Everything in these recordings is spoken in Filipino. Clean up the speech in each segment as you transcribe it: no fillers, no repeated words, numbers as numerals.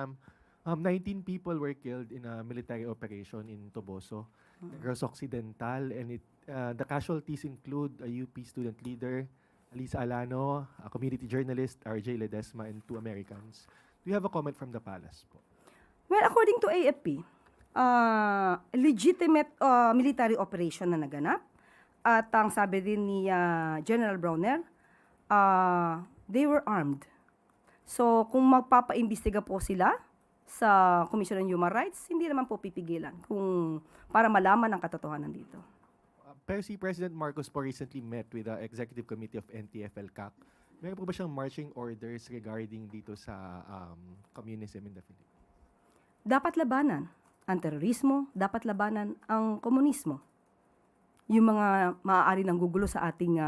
ma'am. 19 people were killed in a military operation in Toboso, Negros Occidental, and the casualties include a UP student leader, Alisa Alano, a community journalist, RJ Ledesma, and 2 Americans. Do you have a comment from the palace po? Well, according to AFP, legitimate military operation na naganap. At ang sabi din ni General Browner, they were armed. So, kung magpapaimbestiga po sila sa Commission on Human Rights, hindi naman po pipigilan para malaman ang katotohanan dito. Pero si President Marcos po recently met with the Executive Committee of NTF-ELCAC. Meron po ba siyang marching orders regarding dito sa communism in the Philippines? Dapat labanan ang terorismo, dapat labanan ang komunismo. Yung mga maaari nang gugulo sa ating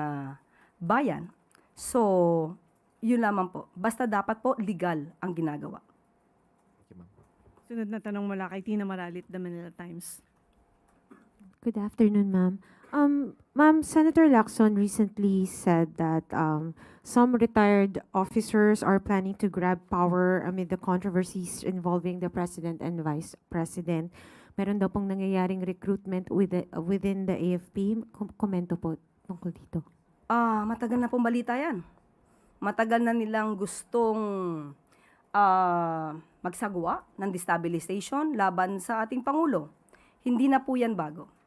bayan. So, yun lamang po. Basta dapat po legal ang ginagawa. Okay, ma'am. Sunod na tanong mula kay Tina Maralit, The Manila Times. Good afternoon, ma'am. Ma'am, Senator Lacson recently said that some retired officers are planning to grab power amid the controversies involving the president and vice president. Meron daw pong nangyayaring recruitment within the AFP. Komento po tungkol dito. Matagal na pong balita yan. Matagal na nilang gustong magsagawa ng destabilization laban sa ating Pangulo. Hindi na po yan bago.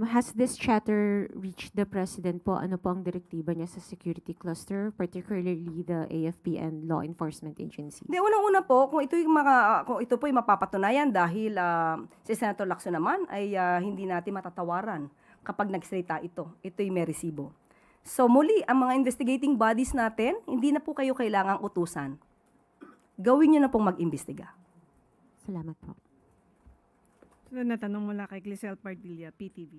Has this chatter reached the president po? Ano po ang direktiba niya sa security cluster, particularly the AFP and law enforcement agencies? Hindi, unang-una po, kung ito po'y mapapatunayan dahil si Senator Lacson naman ay hindi natin matatawaran kapag nagsalita ito. Ito'y may resibo. So muli, ang mga investigating bodies natin, hindi na po kayo kailangang utusan. Gawin nyo na pong mag-imbestiga. Salamat po. Sunod na tanong mula kay Glisel Pardilla, PTV.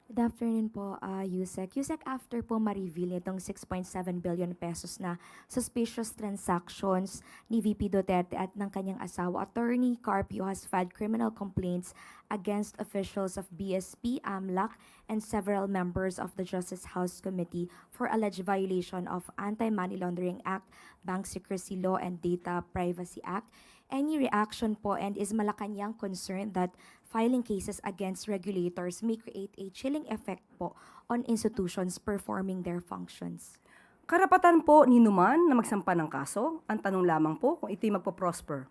Good afternoon po, Yusek. Yusek, after po ma-reveal itong 6.7 billion pesos na suspicious transactions ni VP Duterte at ng kanyang asawa, Attorney Carpio has filed criminal complaints against officials of BSP, AMLAC, and several members of the Justice House Committee for alleged violation of Anti-Money Laundering Act, Bank Secrecy Law, and Data Privacy Act. Any reaction po, and is Malacanang concerned that filing cases against regulators may create a chilling effect po on institutions performing their functions? Karapatan po ni Numan na magsampa ng kaso. Ang tanong lamang po kung ito'y magpo-prosper.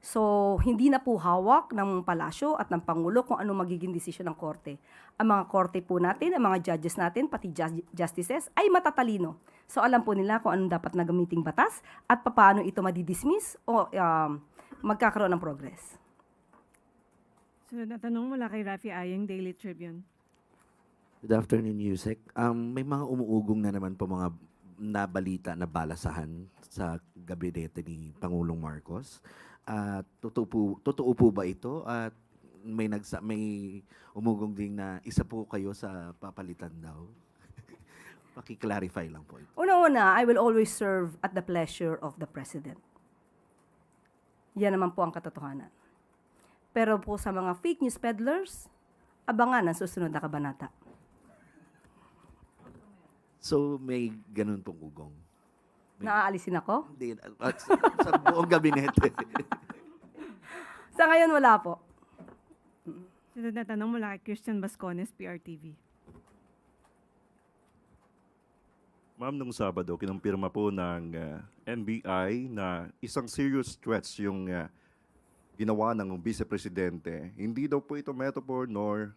So, hindi na po hawak ng palasyo at ng Pangulo kung ano magiging desisyon ng korte. Ang mga korte po natin, ang mga judges natin, pati justices, ay matatalino. So, alam po nila kung anong dapat na gamiting batas at paano ito madidismiss o magkakaroon ng progress. Sunod na tanong mula kay Rafi Ayeng, Daily Tribune. Good afternoon, Yusek. May mga umuugong na naman po mga nabalita na balasahan sa gabinete ni Pangulong Marcos. Totoo po ba ito? At may umugong din na isa po kayo sa papalitan daw. Paki-clarify lang po ito. Una-una, I will always serve at the pleasure of the President. Yan naman po ang katotohanan. Pero po sa mga fake news peddlers, abangan ang susunod na kabanata. So may ganun pong ugong? Naaalisin ako? Hindi, sa buong gabinete. Sa ngayon, wala po. Sunod na tanong mula kay Christian Bascones, PRTV. Ma'am, nung Sabado, kinumpirma po ng NBI na isang serious threats yung ginawa ng Vice Presidente. Hindi daw po ito metaphor nor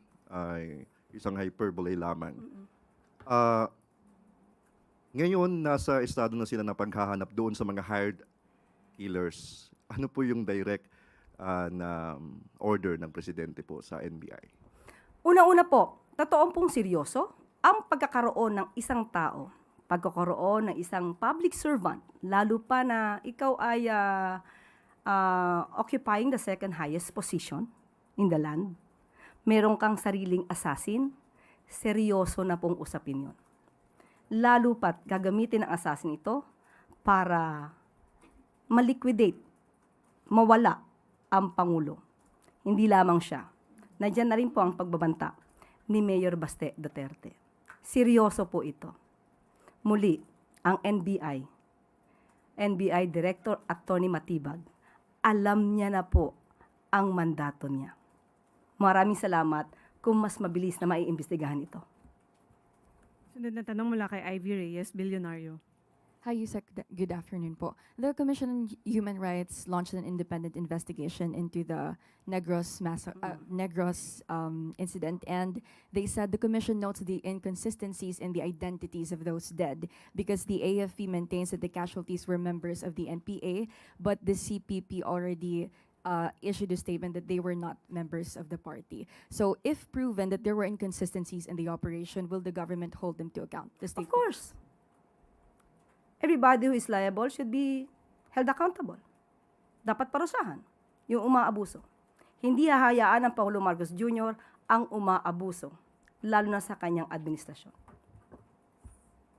isang hyperbole lamang. Ngayon, nasa estado na sila na paghahanap doon sa mga hired killers. Ano po yung direct na order ng Presidente po sa NBI? Una-una po, totoo pong seryoso ang pagkakaroon ng isang tao, pagkakaroon ng isang public servant, lalo pa na ikaw ay occupying the second highest position in the land. Meron kang sariling assassin, seryoso na pong usapin yun. Lalo pat gagamitin ng assassin ito para maliquidate, mawala ang Pangulo. Hindi lamang siya. Nandiyan na rin po ang pagbabanta ni Mayor Baste Duterte. Seryoso po ito. Muli, ang NBI NBI Director Atty. Matibag. Alam niya na po ang mandato niya. Maraming salamat kung mas mabilis na maiimbestigahan ito. Sunod na tanong mula kay Ivy Reyes, Bilyonaryo. Hi, Yusek. Good afternoon po. The Commission on Human Rights launched an independent investigation into the Negros incident, and they said the Commission notes the inconsistencies in the identities of those dead because the AFP maintains that the casualties were members of the NPA, but the CPP already issued a statement that they were not members of the party. So, if proven that there were inconsistencies in the operation, will the government hold them to account? The Of course. Everybody who is liable should be held accountable. Dapat parusahan yung umaabuso. Hindi hahayaan ng Pangulo Marcos Jr. ang umaabuso, lalo na sa kanyang administrasyon.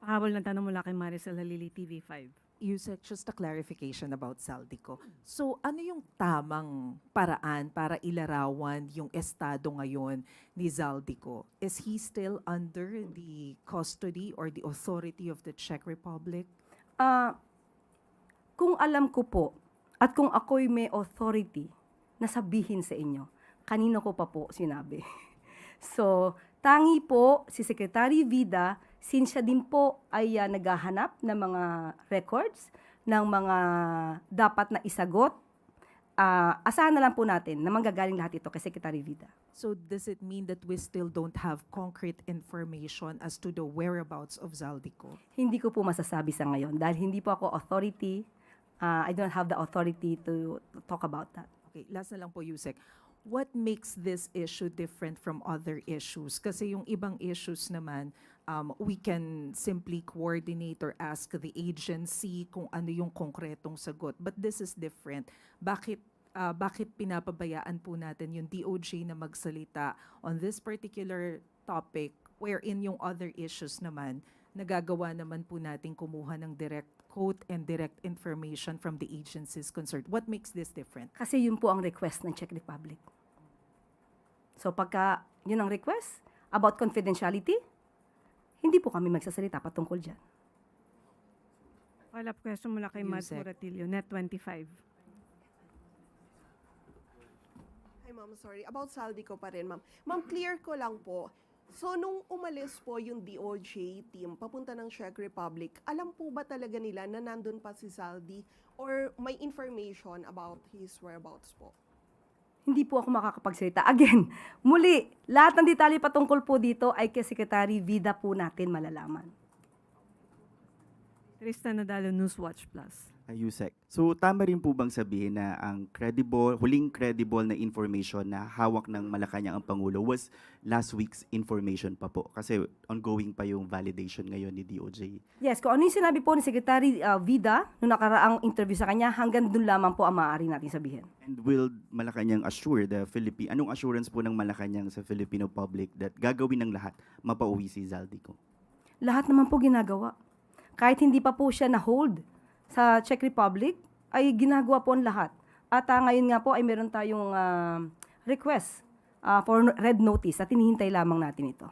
Pahabol na tanong mula kay Maricel Halili, TV5. Yusek, just a clarification about Saldico. So, ano yung tamang paraan para ilarawan yung estado ngayon ni Zaldico? Is he still under the custody or the authority of the Czech Republic? Kung alam ko po at kung ako'y may authority na sabihin sa inyo, kanino ko pa po sinabi. So, tangi po si Secretary Vida, since siya din po ay naghahanap ng mga records, ng mga dapat na isagot, asahan na lang po natin na manggagaling lahat ito kay Secretary Vida. So, does it mean that we still don't have concrete information as to the whereabouts of Zaldico? Hindi ko po masasabi sa ngayon dahil hindi po ako authority. I don't have the authority to talk about that. Okay, last na lang po, Yusek. What makes this issue different from other issues? Kasi yung ibang issues naman, we can simply coordinate or ask the agency kung ano yung konkretong sagot. But this is different. Bakit pinapabayaan po natin yung DOJ na magsalita on this particular topic wherein yung other issues naman, nagagawa naman po natin kumuha ng direct quote and direct information from the agencies concerned. What makes this different? Kasi yun po ang request ng Czech Republic. So pagka yun ang request about confidentiality, hindi po kami magsasalita patungkol dyan. Follow-up question mula kay Mads Yusek. Muratilio, Net25. Hi, ma'am. Sorry. About Saldico pa rin, ma'am. Ma'am, clear ko lang po. So, nung umalis po yung DOJ team papunta ng Czech Republic, alam po ba talaga nila na nandun pa si Zaldi or may information about his whereabouts po? Hindi po ako makakapagsalita. Again, muli, lahat ng detalye patungkol po dito ay kay Secretary Vida po natin malalaman. Tristan Nadalo, Newswatch Plus. Yusek. So tama rin po bang sabihin na ang huling credible na information na hawak ng Malacanang ang Pangulo was last week's information pa po? Kasi ongoing pa yung validation ngayon ni DOJ. Yes, kung ano yung sinabi po ni Secretary Vida nung nakaraang interview sa kanya, hanggang dun lamang po ang maaari natin sabihin. And will Malacanang assure the anong assurance po ng Malacanang sa Filipino public that gagawin ng lahat mapauwi si Zaldico? Lahat naman po ginagawa. Kahit hindi pa po siya na-hold sa Czech Republic, ay ginagawa po ang lahat. At ngayon nga po ay meron tayong request for red notice at hinihintay lamang natin ito.